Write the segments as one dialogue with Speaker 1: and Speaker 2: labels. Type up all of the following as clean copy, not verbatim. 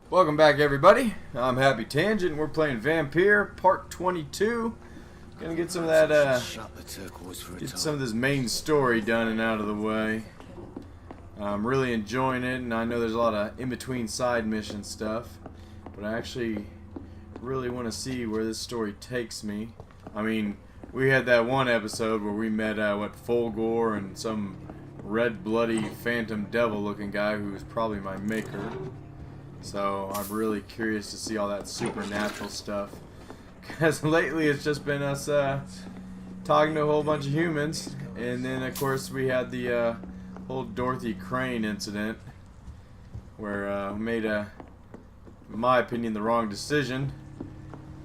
Speaker 1: Welcome back, everybody. I'm Happy Tangent. We're playing Vampyr, Part 22. Gonna get some of that, get some of this main story done and out of the way. I'm really enjoying it, and I know there's a lot of in-between side mission stuff, but I actually really want to see where this story takes me. I mean, we had that one episode where we met, Fulgore and some red, bloody, phantom devil-looking guy who was probably my maker. So I'm really curious to see all that supernatural stuff. Because lately it's just been us talking to a whole bunch of humans. And then of course we had the whole Dorothy Crane incident. Where we made in my opinion, the wrong decision.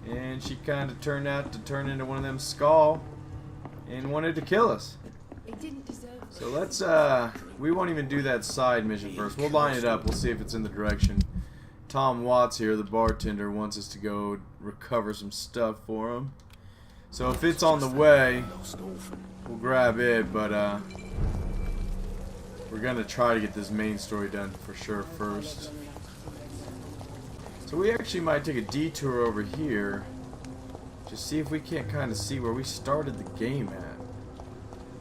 Speaker 1: And she kind of turned out to turn into one of them Skull. And wanted to kill us.
Speaker 2: It didn't deserve it.
Speaker 1: So let's, we won't even do that side mission first. We'll line it up. We'll see if it's in the direction. Tom Watts here, the bartender, wants us to go recover some stuff for him. So if it's on the way, we'll grab it, but we're gonna try to get this main story done for sure first. So we actually might take a detour over here, just see if we can't kind of see where we started the game at.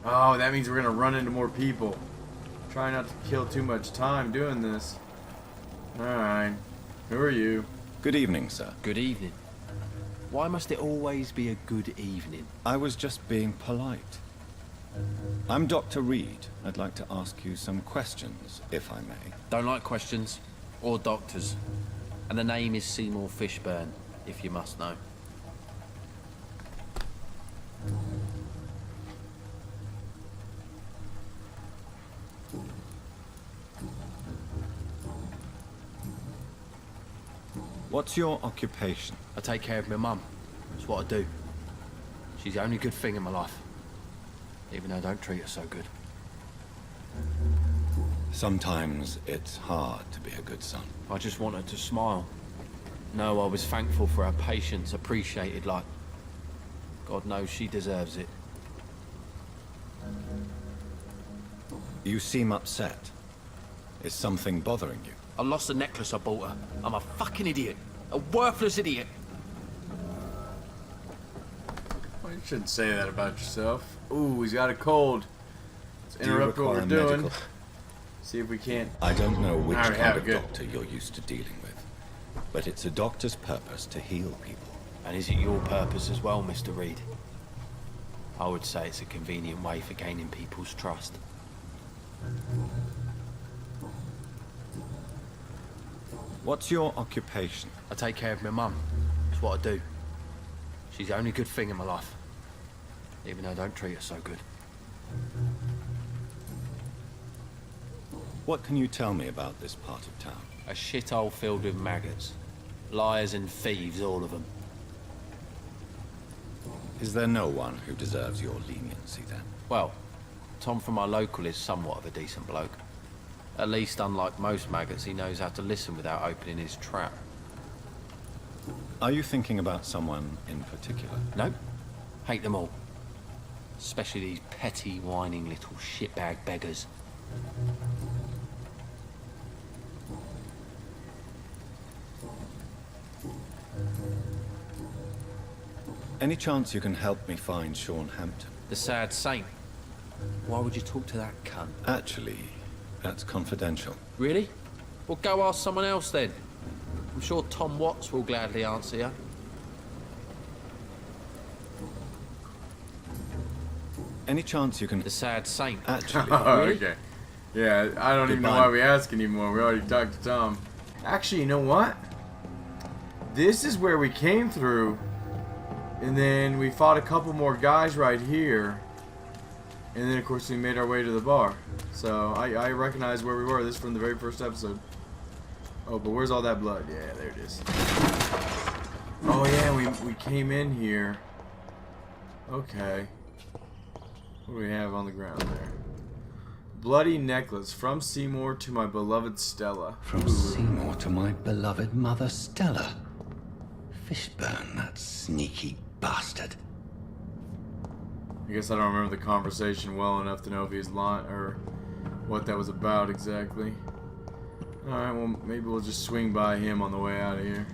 Speaker 1: Oh, that means we're gonna run into more people. Try not to kill too much time doing this. Alright. Who are you?
Speaker 3: Good evening, sir.
Speaker 4: Good evening. Why must it always be a good evening?
Speaker 3: I was just being polite. I'm Dr. Reed. I'd like to ask you some questions, if I may.
Speaker 4: Don't like questions or doctors. And the name is Seymour Fishburne, if you must know.
Speaker 3: What's your occupation?
Speaker 4: I take care of my mum. That's what I do. She's the only good thing in my life. Even though I don't treat her so good.
Speaker 3: Sometimes it's hard to be a good son.
Speaker 4: I just want her to smile. No, I was thankful for her patience, appreciated like... God knows she deserves it.
Speaker 3: You seem upset. Is something bothering you?
Speaker 4: I lost the necklace I bought her. I'm a fucking idiot. A worthless idiot.
Speaker 1: Well, you shouldn't say that about yourself. Ooh, he's got a cold. Let's interrupt what we're
Speaker 3: require
Speaker 1: doing.
Speaker 3: medical?
Speaker 1: See if we can't.
Speaker 3: I don't know which
Speaker 1: Alright,
Speaker 3: kind of
Speaker 1: good.
Speaker 3: doctor you're used to dealing with, but it's a doctor's purpose to heal people.
Speaker 4: And is it your purpose as well, Mr. Reed? I would say it's a convenient way for gaining people's trust.
Speaker 3: What's your occupation?
Speaker 4: I take care of my mum. That's what I do. She's the only good thing in my life. Even though I don't treat her so good.
Speaker 3: What can you tell me about this part of town?
Speaker 4: A shithole filled with maggots. Liars and thieves, all of them.
Speaker 3: Is there no one who deserves your leniency then?
Speaker 4: Well, Tom from our local is somewhat of a decent bloke. At least, unlike most maggots, he knows how to listen without opening his trap.
Speaker 3: Are you thinking about someone in particular?
Speaker 4: Nope. Hate them all. Especially these petty, whining little shitbag beggars.
Speaker 3: Any chance you can help me find Sean Hampton?
Speaker 4: The sad saint. Why would you talk to that cunt?
Speaker 3: Actually, that's confidential.
Speaker 4: Really? Well, go ask someone else then. I'm sure Tom Watts will gladly answer you.
Speaker 3: Any chance you can...
Speaker 4: The sad saint.
Speaker 3: Actually,
Speaker 1: Oh,
Speaker 4: Really?
Speaker 1: okay. Yeah, I don't even know
Speaker 3: Goodbye.
Speaker 1: why we ask anymore. We already talked to Tom. Actually, you know what? This is where we came through. And then we fought a couple more guys right here. And then, of course, we made our way to the bar. So, I recognize where we were. This is from the very first episode. Oh, but where's all that blood? Yeah, there it is. Oh, yeah, we came in here. Okay. What do we have on the ground there? Bloody necklace. From Seymour to my beloved Stella.
Speaker 5: From Seymour to my beloved mother Stella. Fishburne, that sneaky bastard.
Speaker 1: I guess I don't remember the conversation well enough to know if he's lying or what that was about exactly. Alright, well, maybe we'll just swing by him on the way out of here.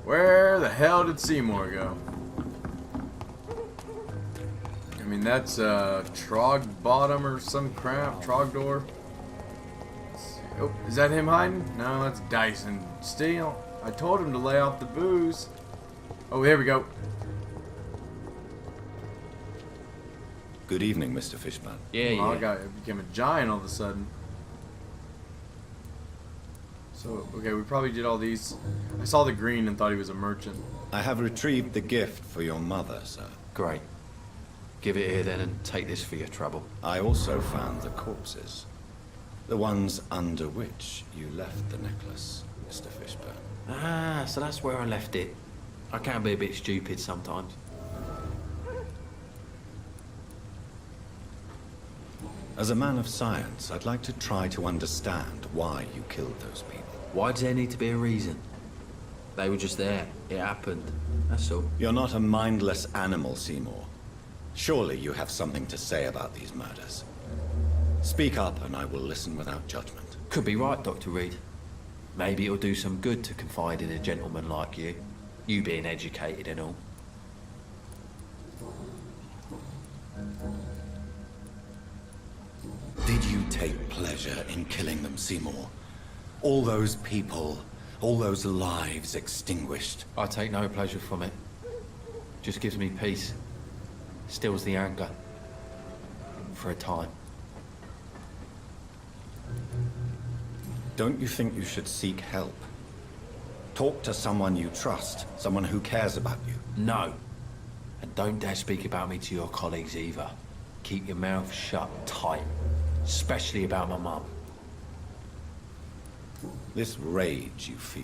Speaker 1: Where the hell did Seymour go? I mean, that's Trogbottom or some crap. Trogdor. Oh, is that him hiding? No, that's Dyson. Still, I told him to lay off the booze. Oh, here we go.
Speaker 3: Good evening, Mr. Fishburne.
Speaker 4: Yeah,
Speaker 1: Oh,
Speaker 4: yeah.
Speaker 1: I became a giant all of a sudden. So, okay, we probably did all these. I saw the green and thought he was a merchant.
Speaker 3: I have retrieved the gift for your mother, sir.
Speaker 4: Great. Give it here then and take this for your trouble.
Speaker 3: I also found the corpses. The ones under which you left the necklace, Mr. Fishburne.
Speaker 4: Ah, so that's where I left it. I can be a bit stupid sometimes.
Speaker 3: As a man of science, I'd like to try to understand why you killed those people.
Speaker 4: Why does there need to be a reason? They were just there. It happened. That's all.
Speaker 3: You're not a mindless animal, Seymour. Surely you have something to say about these murders. Speak up and I will listen without judgment.
Speaker 4: Could be right, Dr. Reed. Maybe it'll do some good to confide in a gentleman like you. You being educated and all.
Speaker 3: Did you take pleasure in killing them, Seymour? All those people, all those lives extinguished.
Speaker 4: I take no pleasure from it. Just gives me peace. Stills the anger. For a time.
Speaker 3: Don't you think you should seek help? Talk to someone you trust, someone who cares about you.
Speaker 4: No. And don't dare speak about me to your colleagues either. Keep your mouth shut tight. Especially about my mum.
Speaker 3: This rage you feel,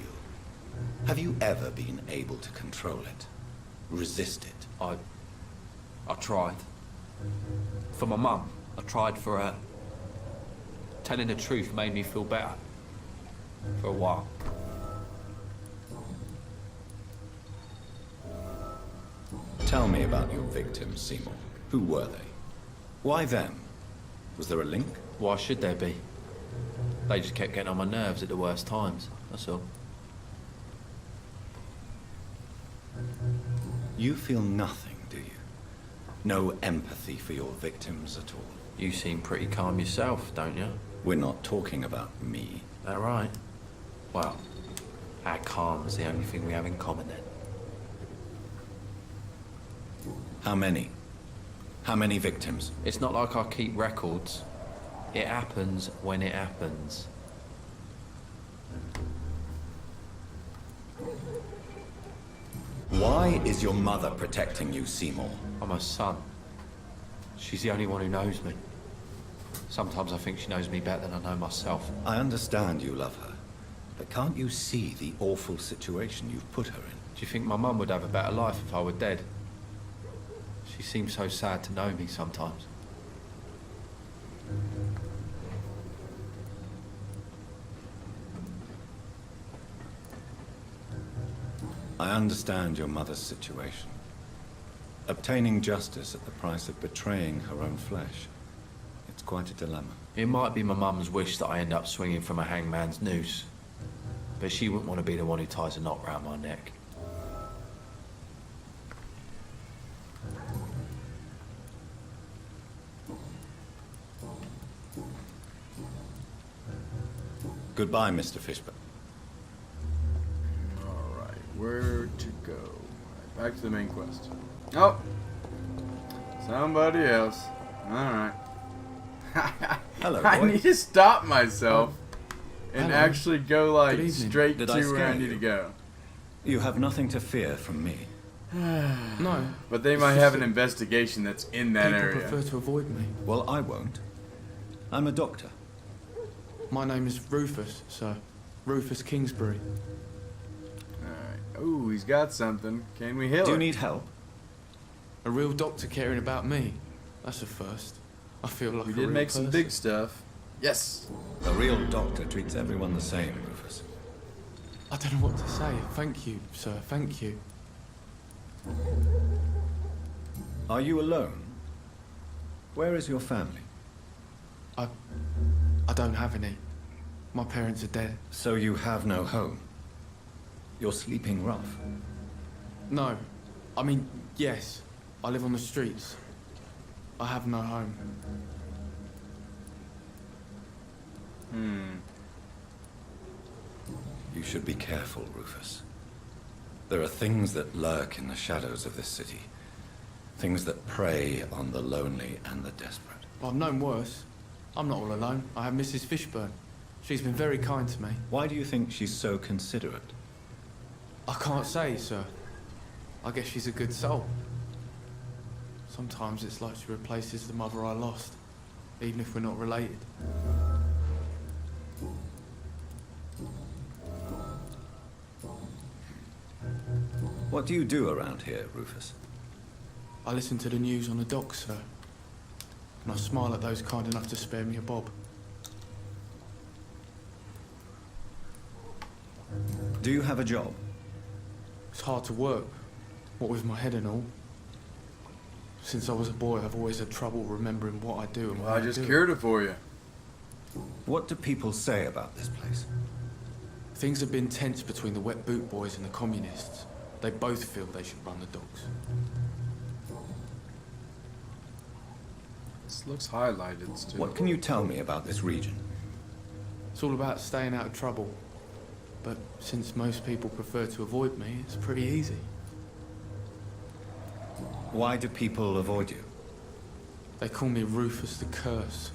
Speaker 3: have you ever been able to control it? Resist it?
Speaker 4: I tried. For my mum. I tried for her. Telling the truth made me feel better. For a while.
Speaker 3: Tell me about your victims, Seymour. Who were they? Why them? Was there a link?
Speaker 4: Why should there be? They just kept getting on my nerves at the worst times, that's all.
Speaker 3: You feel nothing, do you? No empathy for your victims at all?
Speaker 4: You seem pretty calm yourself, don't you?
Speaker 3: We're not talking about me.
Speaker 4: That right? Well, our calm is the only thing we have in common then.
Speaker 3: How many? How many victims?
Speaker 4: It's not like I keep records. It happens when it happens.
Speaker 3: Why is your mother protecting you, Seymour?
Speaker 4: I'm her son. She's the only one who knows me. Sometimes I think she knows me better than I know myself.
Speaker 3: I understand you love her, but can't you see the awful situation you've put her in?
Speaker 4: Do you think my mum would have a better life if I were dead? She seems so sad to know me sometimes.
Speaker 3: I understand your mother's situation. Obtaining justice at the price of betraying her own flesh. It's quite a dilemma.
Speaker 4: It might be my mum's wish that I end up swinging from a hangman's noose. But she wouldn't want to be the one who ties a knot round my neck.
Speaker 3: Goodbye, Mr. Fishburne.
Speaker 1: Alright, where to go? Back to the main quest. Oh! Somebody else. Alright.
Speaker 3: Hello,
Speaker 1: I
Speaker 3: boy.
Speaker 1: need to stop myself and
Speaker 2: Hello.
Speaker 1: actually go like
Speaker 2: Good evening.
Speaker 1: straight
Speaker 3: Did
Speaker 1: to
Speaker 3: I
Speaker 1: where
Speaker 3: scare
Speaker 1: I need
Speaker 3: you?
Speaker 1: to go.
Speaker 3: You have nothing to fear from me.
Speaker 2: No.
Speaker 1: But they
Speaker 2: It's
Speaker 1: might
Speaker 2: just
Speaker 1: have an
Speaker 2: that
Speaker 1: investigation that's in that
Speaker 2: people
Speaker 1: area.
Speaker 2: prefer to avoid me.
Speaker 3: Well, I won't. I'm a doctor.
Speaker 2: My name is Rufus, sir. Rufus Kingsbury.
Speaker 1: Alright. Ooh, he's got something. Can we heal
Speaker 3: Do you
Speaker 1: it?
Speaker 3: need help?
Speaker 2: A real doctor caring about me. That's a first. I feel like
Speaker 1: We
Speaker 2: a
Speaker 1: did
Speaker 2: real
Speaker 1: make some
Speaker 2: person.
Speaker 1: big stuff. Yes!
Speaker 3: A real doctor treats everyone the same, Rufus.
Speaker 2: I don't know what to say. Thank you, sir. Thank you.
Speaker 3: Are you alone? Where is your family?
Speaker 2: I don't have any. My parents are dead.
Speaker 3: So you have no home? You're sleeping rough?
Speaker 2: No. I mean, yes. I live on the streets. I have no home.
Speaker 3: You should be careful, Rufus. There are things that lurk in the shadows of this city. Things that prey on the lonely and the desperate.
Speaker 2: I've known worse. I'm not all alone. I have Mrs. Fishburne. She's been very kind to me.
Speaker 3: Why do you think she's so considerate?
Speaker 2: I can't say, sir. I guess she's a good soul. Sometimes it's like she replaces the mother I lost, even if we're not related.
Speaker 3: What do you do around here, Rufus?
Speaker 2: I listen to the news on the docks, sir. And I smile at those kind enough to spare me a bob.
Speaker 3: Do you have a job?
Speaker 2: It's hard to work, what with my head and all. Since I was a boy, I've always had trouble remembering what I do and
Speaker 1: Well,
Speaker 2: why
Speaker 1: I just
Speaker 2: do
Speaker 1: cured it for you.
Speaker 3: What do people say about this place?
Speaker 2: Things have been tense between the wet boot boys and the communists. They both feel they should run the docks.
Speaker 1: This looks highlighted still.
Speaker 3: What can you tell me about this region?
Speaker 2: It's all about staying out of trouble. But since most people prefer to avoid me, it's pretty easy.
Speaker 3: Why do people avoid you?
Speaker 2: They call me Rufus the Curse.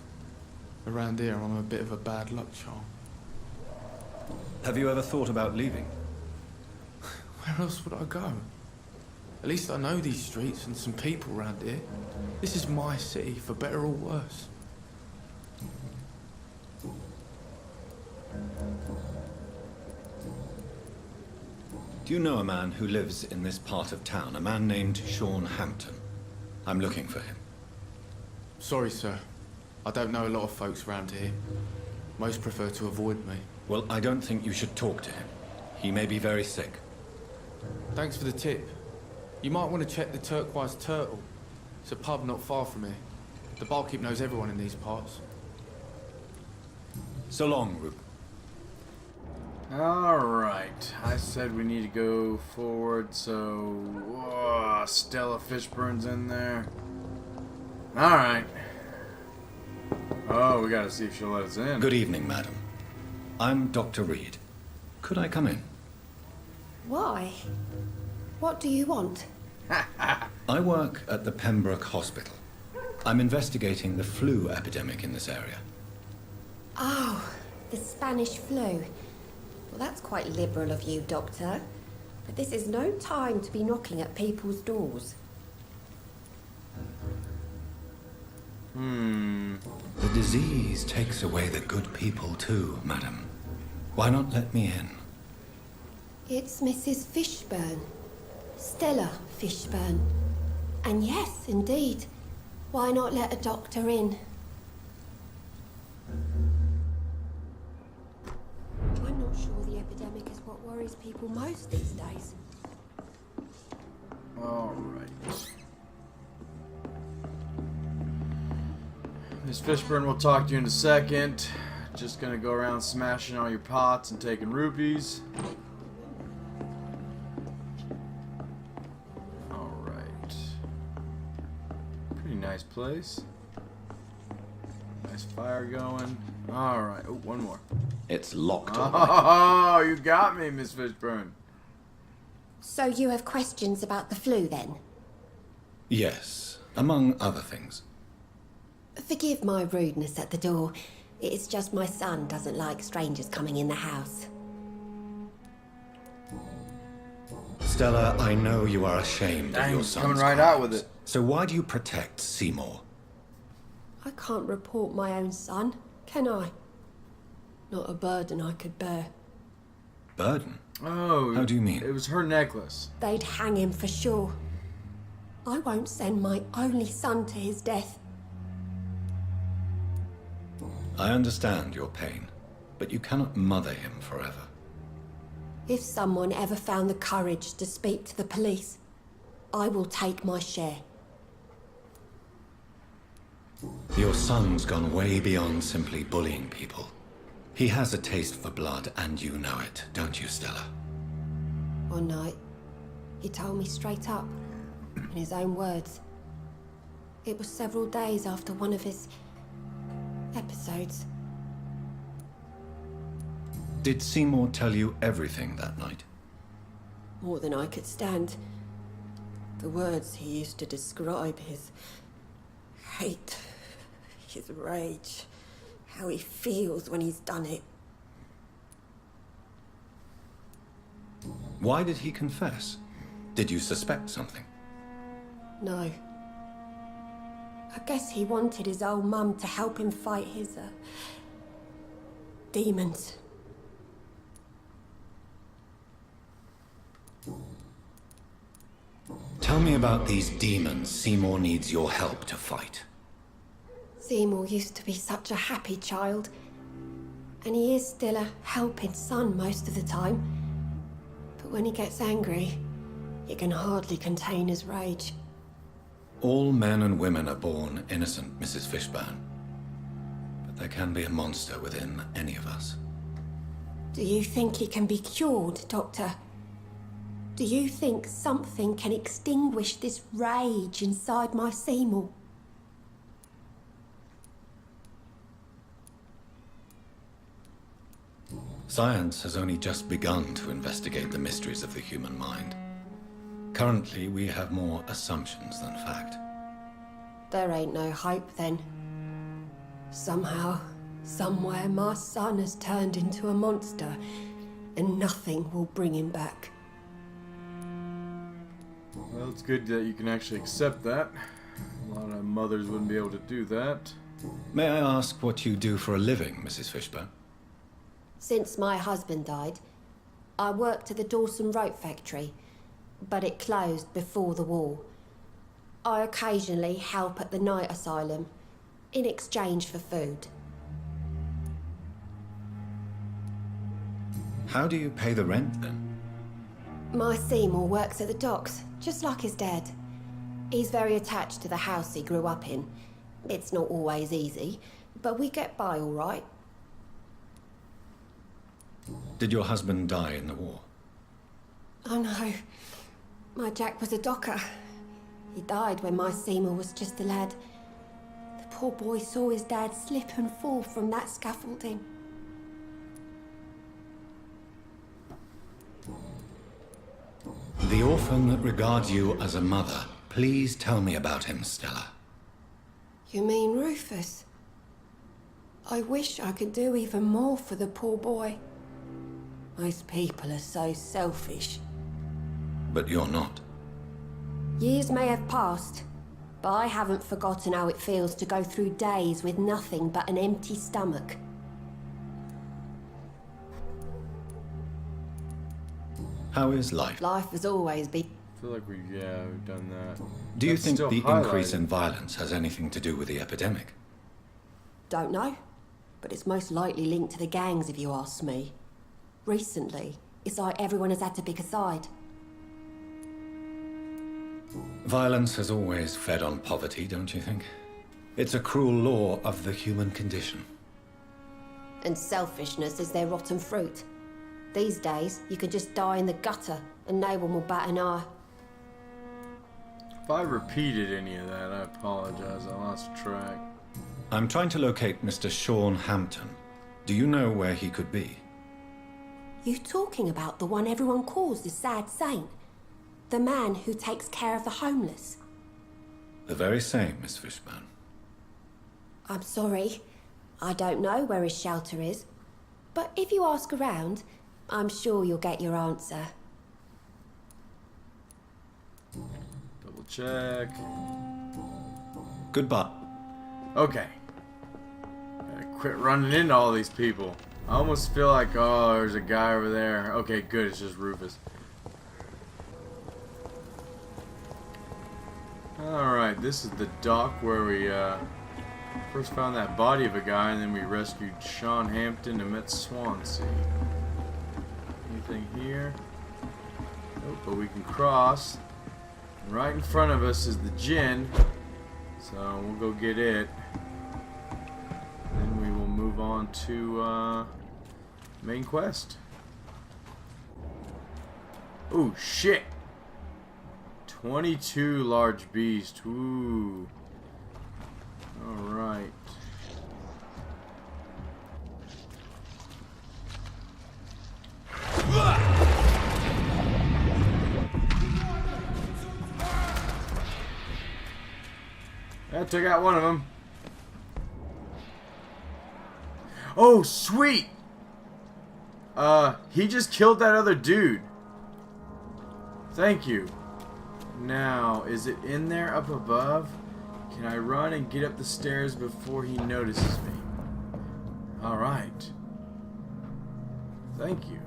Speaker 2: Around here, I'm a bit of a bad luck charm.
Speaker 3: Have you ever thought about leaving?
Speaker 2: Where else would I go? At least I know these streets and some people around here. This is my city, for better or worse.
Speaker 3: Do you know a man who lives in this part of town? A man named Sean Hampton. I'm looking for him.
Speaker 2: Sorry, sir. I don't know a lot of folks around here. Most prefer to avoid me.
Speaker 3: Well, I don't think you should talk to him. He may be very sick.
Speaker 2: Thanks for the tip. You might want to check the Turquoise Turtle. It's a pub not far from here. The barkeep knows everyone in these parts.
Speaker 3: So long, Rube.
Speaker 1: Alright, I said we need to go forward, so... Stella Fishburne's in there. Alright. Oh, we gotta see if she'll let us in.
Speaker 3: Good evening, madam. I'm Dr. Reed. Could I come in?
Speaker 6: Why? What do you want?
Speaker 3: I work at the Pembroke Hospital. I'm investigating the flu epidemic in this area.
Speaker 6: Oh, the Spanish flu. Well, that's quite liberal of you, Doctor. But this is no time to be knocking at people's doors.
Speaker 3: The disease takes away the good people too, madam. Why not let me in?
Speaker 6: It's Mrs. Fishburne. Stella Fishburne. And yes, indeed. Why not let a doctor in? I'm not sure the epidemic is what worries people most these days.
Speaker 1: Alright. Miss Fishburne will talk to you in a second. Just gonna go around smashing all your pots and taking rupees. Alright. Pretty nice place. Nice fire going. Alright. Oh, one more.
Speaker 3: It's locked. all right.
Speaker 1: Oh, you got me, Miss Fishburne.
Speaker 6: So you have questions about the flu, then?
Speaker 3: Yes, among other things.
Speaker 6: Forgive my rudeness at the door. It's just my son doesn't like strangers coming in the house.
Speaker 3: Stella, I know you are ashamed of
Speaker 1: Dang,
Speaker 3: your
Speaker 1: he's
Speaker 3: son's
Speaker 1: coming right out
Speaker 3: crimes.
Speaker 1: with it.
Speaker 3: So why do you protect Seymour?
Speaker 6: I can't report my own son, can I? Not a burden I could bear.
Speaker 3: Burden?
Speaker 1: Oh.
Speaker 3: How do you mean?
Speaker 1: It was her necklace.
Speaker 6: They'd hang him for sure. I won't send my only son to his death.
Speaker 3: I understand your pain, but you cannot mother him forever.
Speaker 6: If someone ever found the courage to speak to the police, I will take my share.
Speaker 3: Your son's gone way beyond simply bullying people.
Speaker 5: He has a taste for blood, and you know it, don't you, Stella?
Speaker 6: One night, he told me straight up, in his own words. It was several days after one of his episodes.
Speaker 5: Did Seymour tell you everything that night?
Speaker 6: More than I could stand. The words he used to describe his hate, his rage, how he feels when he's done it.
Speaker 5: Why did he confess? Did you suspect something?
Speaker 6: No. I guess he wanted his old mum to help him fight his, demons.
Speaker 5: Tell me about these demons Seymour needs your help to fight.
Speaker 6: Seymour used to be such a happy child. And he is still a helping son most of the time. But when he gets angry, he can hardly contain his rage.
Speaker 5: All men and women are born innocent, Mrs. Fishburne. But there can be a monster within any of us.
Speaker 6: Do you think he can be cured, Doctor? Do you think something can extinguish this rage inside my Seymour?
Speaker 5: Science has only just begun to investigate the mysteries of the human mind. Currently, we have more assumptions than fact.
Speaker 6: There ain't no hope then. Somehow, somewhere, my son has turned into a monster, and nothing will bring him back.
Speaker 1: Well, it's good that you can actually accept that. A lot of mothers wouldn't be able to do that.
Speaker 5: May I ask what you do for a living, Mrs. Fishburne?
Speaker 6: Since my husband died, I worked at the Dawson Rope factory, but it closed before the war. I occasionally help at the night asylum, in exchange for food.
Speaker 5: How do you pay the rent, then?
Speaker 6: My Seymour works at the docks, just like his dad. He's very attached to the house he grew up in. It's not always easy, but we get by all right.
Speaker 5: Did your husband die in the war?
Speaker 6: Oh no, my Jack was a docker. He died when my Seymour was just a lad. The poor boy saw his dad slip and fall from that scaffolding.
Speaker 5: The orphan that regards you as a mother. Please tell me about him, Stella.
Speaker 6: You mean Rufus? I wish I could do even more for the poor boy. Most people are so selfish.
Speaker 5: But you're not.
Speaker 6: Years may have passed, but I haven't forgotten how it feels to go through days with nothing but an empty stomach.
Speaker 5: How is life?
Speaker 6: Life has always been...
Speaker 1: I feel like we've done that.
Speaker 5: Do you
Speaker 1: That's
Speaker 5: think
Speaker 1: still
Speaker 5: the
Speaker 1: highlighted.
Speaker 5: increase in violence has anything to do with the epidemic?
Speaker 6: Don't know, but it's most likely linked to the gangs if you ask me. Recently, it's like everyone has had to pick a side.
Speaker 5: Violence has always fed on poverty, don't you think? It's a cruel law of the human condition.
Speaker 6: And selfishness is their rotten fruit. These days, you can just die in the gutter and no one will bat an eye.
Speaker 1: If I repeated any of that, I apologize. I lost track.
Speaker 5: I'm trying to locate Mr. Sean Hampton. Do you know where he could be?
Speaker 6: You talking about the one everyone calls the sad saint? The man who takes care of the homeless?
Speaker 5: The very same, Miss Fishburne.
Speaker 6: I'm sorry. I don't know where his shelter is. But if you ask around, I'm sure you'll get your answer.
Speaker 1: Double check.
Speaker 5: Goodbye.
Speaker 1: Okay. Gotta quit running into all these people. I almost feel like, oh, there's a guy over there. Okay, good. It's just Rufus. Alright, this is the dock where we first found that body of a guy, and then we rescued Sean Hampton and met Swansea. Anything here? Nope, but we can cross. And right in front of us is the gin, so we'll go get it. Then we will move on to main quest. Oh shit! 22 large beast. Ooh. Alright. That took out one of them. Oh, sweet! He just killed that other dude. Thank you. Now, is it in there up above? Can I run and get up the stairs before he notices me? Alright. Thank you.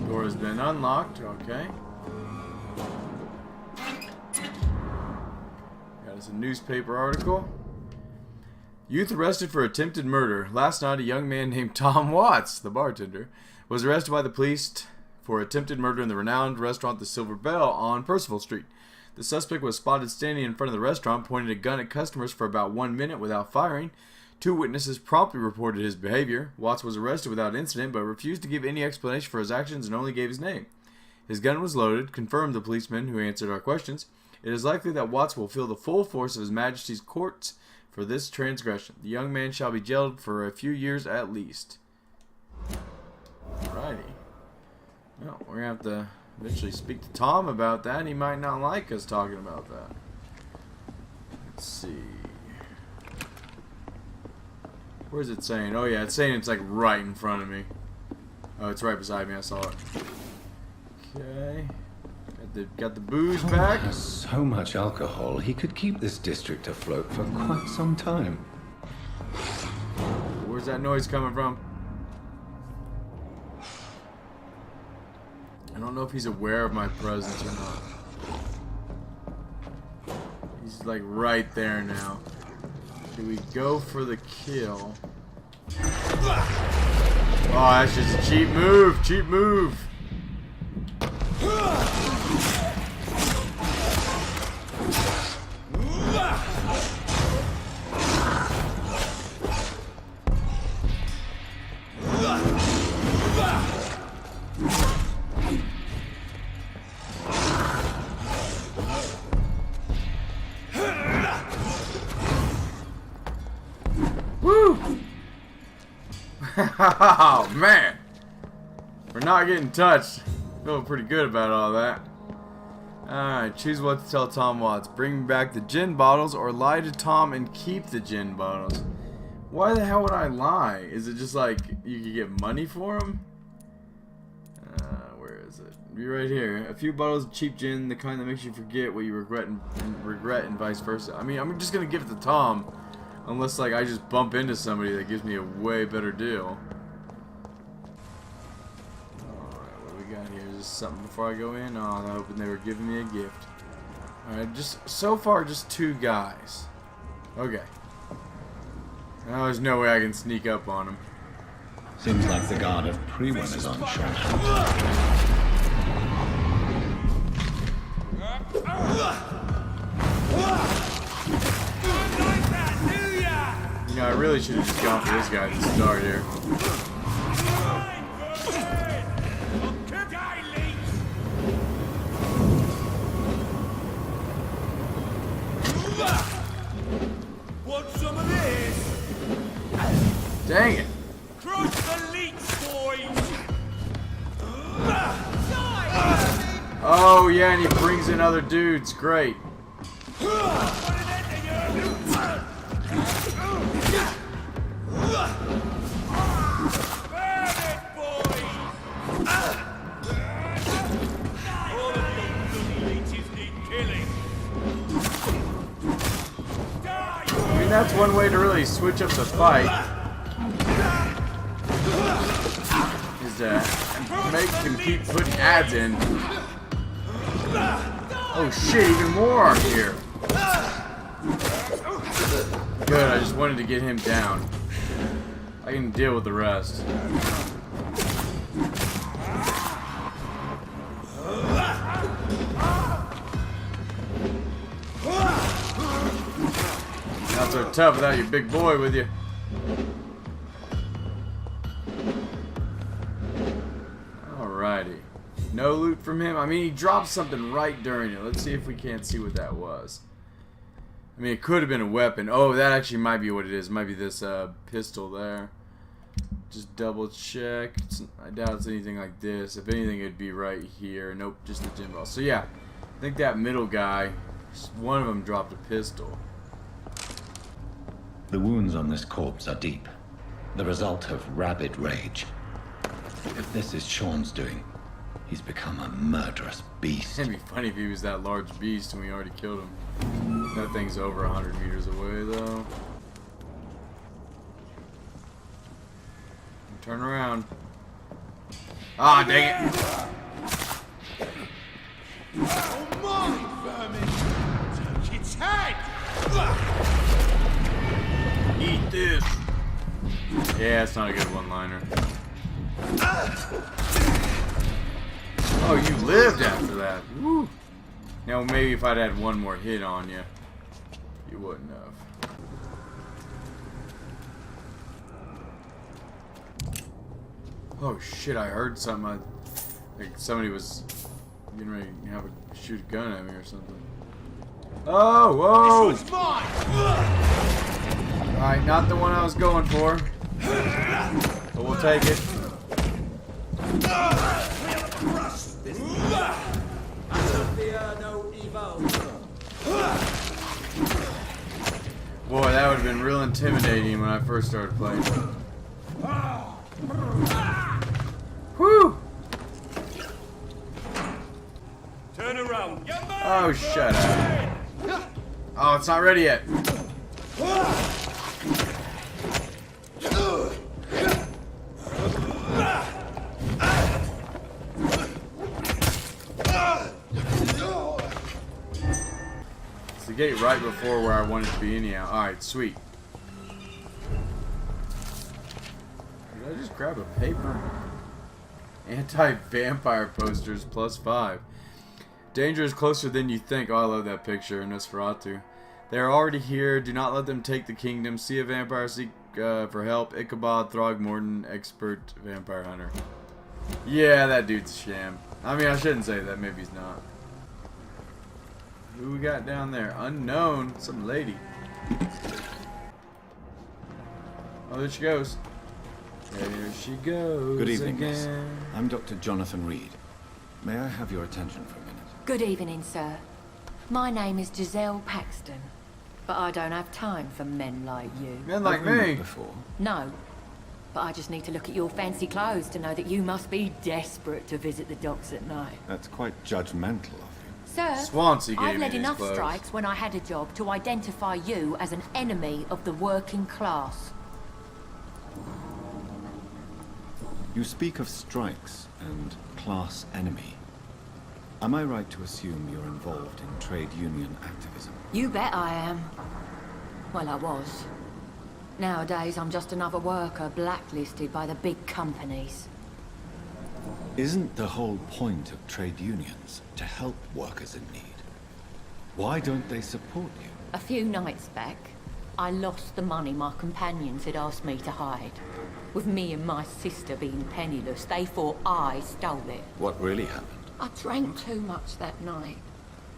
Speaker 1: Door has been unlocked. Okay. Got us a newspaper article. Youth arrested for attempted murder. Last night, a young man named Tom Watts, the bartender, was arrested by the police for attempted murder in the renowned restaurant The Silver Bell on Percival Street. The suspect was spotted standing in front of the restaurant, pointing a gun at customers for about 1 minute without firing. 2 witnesses promptly reported his behavior. Watts was arrested without incident, but refused to give any explanation for his actions and only gave his name. His gun was loaded, confirmed the policeman who answered our questions. It is likely that Watts will feel the full force of His Majesty's courts for this transgression. The young man shall be jailed for a few years at least. Alrighty. Well, we're going to have to eventually speak to Tom about that. He might not like us talking about that. Let's see. Where's it saying? Oh yeah, it's saying it's like right in front of me. Oh, it's right beside me. I saw it. Okay. Got the booze back.
Speaker 5: Has so much alcohol, he could keep this district afloat for quite some time.
Speaker 1: Where's that noise coming from? I don't know if he's aware of my presence or not. He's like right there now. Do we go for the kill? Oh, that's just a cheap move. Cheap move. Woo! Oh man, we're not getting touched. Feeling pretty good about all that. Alright, choose what to tell Tom Watts. Bring back the gin bottles or lie to Tom and keep the gin bottles. Why the hell would I lie? Is it just like you could get money for them? Where is it? Be right here. A few bottles of cheap gin, the kind that makes you forget what you regret and vice versa. I mean, I'm just gonna give it to Tom, unless like I just bump into somebody that gives me a way better deal. Something before I go in. Oh, I'm hoping they were giving me a gift. Alright, just so far just 2 guys. Okay. Now there's no way I can sneak up on them.
Speaker 5: Seems like the guard of Prewin is on short.
Speaker 1: You know, I really should have just gone for this guy to start here. Dang it!
Speaker 7: Crush the leech, boys!
Speaker 1: Oh yeah, and he brings in other dudes. Great. I mean, that's one way to really switch up the fight. Is to make them keep putting ads in. Oh shit, even more are here. Good, I just wanted to get him down. I can deal with the rest. Not so tough without your big boy with you. No loot from him. I mean, he dropped something right during it. Let's see if we can't see what that was. I mean, it could have been a weapon. Oh, that actually might be what it is. It might be this pistol there. Just double check. I doubt it's anything like this. If anything, it'd be right here. Nope, just the gym ball. So yeah, I think that middle guy, one of them dropped a pistol.
Speaker 5: The wounds on this corpse are deep, the result of rabid rage. If this is Sean's doing, he's become a murderous beast.
Speaker 1: It'd be funny if he was that large beast and we already killed him. That thing's over 100 meters away, though. Turn around. Ah, dang it!
Speaker 7: Oh my, vermin! Take its head!
Speaker 1: Eat this! Yeah, it's not a good one-liner. Oh, you lived after that. Woo. Now, maybe if I'd had one more hit on you, you wouldn't have. Oh shit, I heard something. Like somebody was getting ready to have a shoot a gun at me or something. Oh, whoa!
Speaker 7: This one's mine!
Speaker 1: Alright, not the one I was going for. But we'll take it. Boy, that would have been real intimidating when I first started playing. Whew!
Speaker 7: Turn around.
Speaker 1: Oh, shut up. Oh, it's not ready yet. It's the gate right before where I wanted to be anyhow. Alright, sweet. Did I just grab a paper? Anti-vampire posters +5. Danger is closer than you think. Oh, I love that picture. Nosferatu. They are already here. Do not let them take the kingdom. See a vampire. Seek for help. Ichabod Throgmorton, expert vampire hunter. Yeah, that dude's a sham. I mean, I shouldn't say that. Maybe he's not. Who we got down there? Unknown. Some lady. Oh, there she goes. There she goes.
Speaker 3: Good evening,
Speaker 1: again.
Speaker 3: miss. I'm Dr. Jonathan Reed. May I have your attention for a minute?
Speaker 8: Good evening, sir. My name is Giselle Paxton, but I don't have time for men like you.
Speaker 1: Men like
Speaker 3: Have we met
Speaker 1: me.
Speaker 3: before?
Speaker 8: No, but I just need to look at your fancy clothes to know that you must be desperate to visit the docks at night.
Speaker 3: That's quite judgmental of you.
Speaker 8: Sir,
Speaker 1: Swansea gave
Speaker 8: I've
Speaker 1: me
Speaker 8: led
Speaker 1: these
Speaker 8: enough
Speaker 1: clothes.
Speaker 8: strikes when I had a job to identify you as an enemy of the working class.
Speaker 3: You speak of strikes and class enemy. Am I right to assume you're involved in trade union activism?
Speaker 8: You bet I am. Well, I was. Nowadays, I'm just another worker blacklisted by the big companies.
Speaker 3: Isn't the whole point of trade unions to help workers in need? Why don't they support you?
Speaker 8: A few nights back, I lost the money my companions had asked me to hide. With me and my sister being penniless, they thought I stole it.
Speaker 3: What really happened?
Speaker 8: I drank too much that night.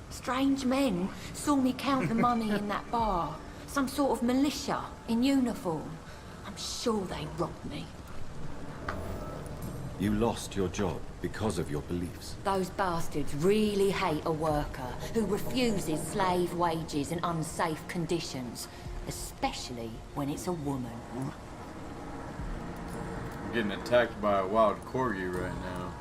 Speaker 8: Strange men saw me count the money in that bar. Some sort of militia in uniform. I'm sure they robbed me.
Speaker 3: You lost your job because of your beliefs.
Speaker 8: Those bastards really hate a worker who refuses slave wages and unsafe conditions, especially when it's a woman.
Speaker 1: I'm getting attacked by a wild corgi right now.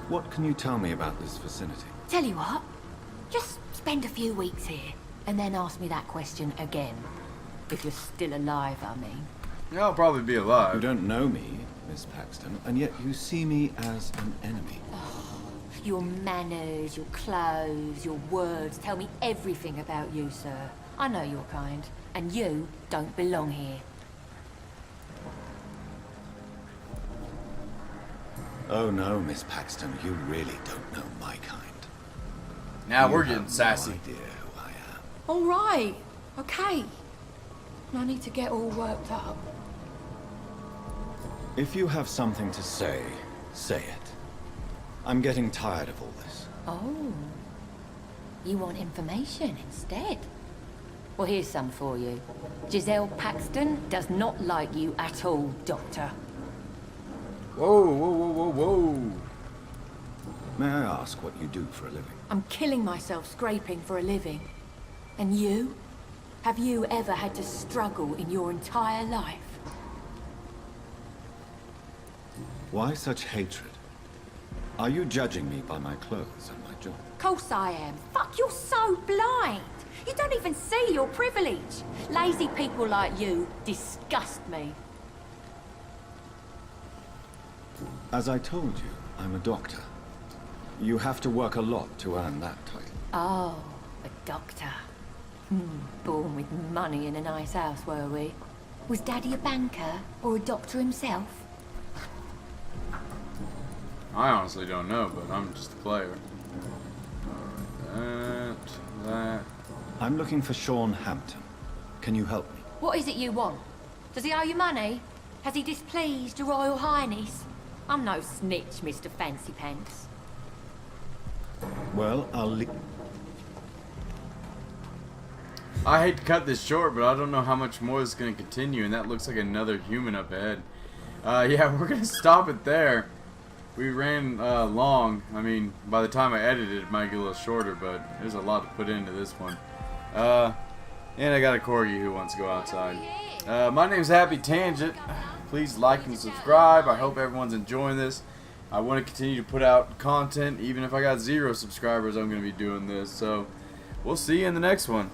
Speaker 3: What can you tell me about this vicinity?
Speaker 8: Tell you what, just spend a few weeks here, and then ask me that question again. If you're still alive, I mean.
Speaker 1: Yeah, I'll probably be
Speaker 3: You
Speaker 1: alive.
Speaker 3: don't know me, Miss Paxton, and yet you see me as an enemy.
Speaker 8: Your manners, your clothes, your words tell me everything about you, sir. I know your kind, and you don't belong here.
Speaker 3: Oh no, Miss Paxton, you really don't know my kind.
Speaker 1: Now
Speaker 3: You
Speaker 1: we're
Speaker 3: have
Speaker 1: getting sassy.
Speaker 3: No idea who I am.
Speaker 8: All right, okay. No need to get all worked up.
Speaker 3: If you have something to say, say it. I'm getting tired of all this.
Speaker 8: Oh. You want information instead? Well, here's some for you. Giselle Paxton does not like you at all, Doctor.
Speaker 1: Whoa, whoa, whoa, whoa, whoa.
Speaker 3: May I ask what you do for a living?
Speaker 8: I'm killing myself scraping for a living. And you? Have you ever had to struggle in your entire life?
Speaker 3: Why such hatred? Are you judging me by my clothes and my job?
Speaker 8: Course I am. Fuck, you're so blind. You don't even see your privilege. Lazy people like you disgust me.
Speaker 3: As I told you, I'm a doctor. You have to work a lot to earn that title.
Speaker 8: Oh, a doctor. Born with money in a nice house, were we? Was Daddy a banker or a doctor himself?
Speaker 1: I honestly don't know, but I'm just a player. That.
Speaker 3: I'm looking for Sean Hampton. Can you help me?
Speaker 8: What is it you want? Does he owe you money? Has he displeased your Royal Highness? I'm no snitch, Mr. Fancy Pants.
Speaker 3: Well, I'll leave.
Speaker 1: I hate to cut this short, but I don't know how much more this is going to continue, and that looks like another human up ahead. Yeah, we're going to stop it there. We ran long. I mean, by the time I edited it, it might get a little shorter, but there's a lot to put into this one. And I got a corgi who wants to go outside. My name's Happy Tangent. Please like and subscribe. I hope everyone's enjoying this. I want to continue to put out content. Even if I got 0 subscribers, I'm going to be doing this. So, we'll see you in the next one.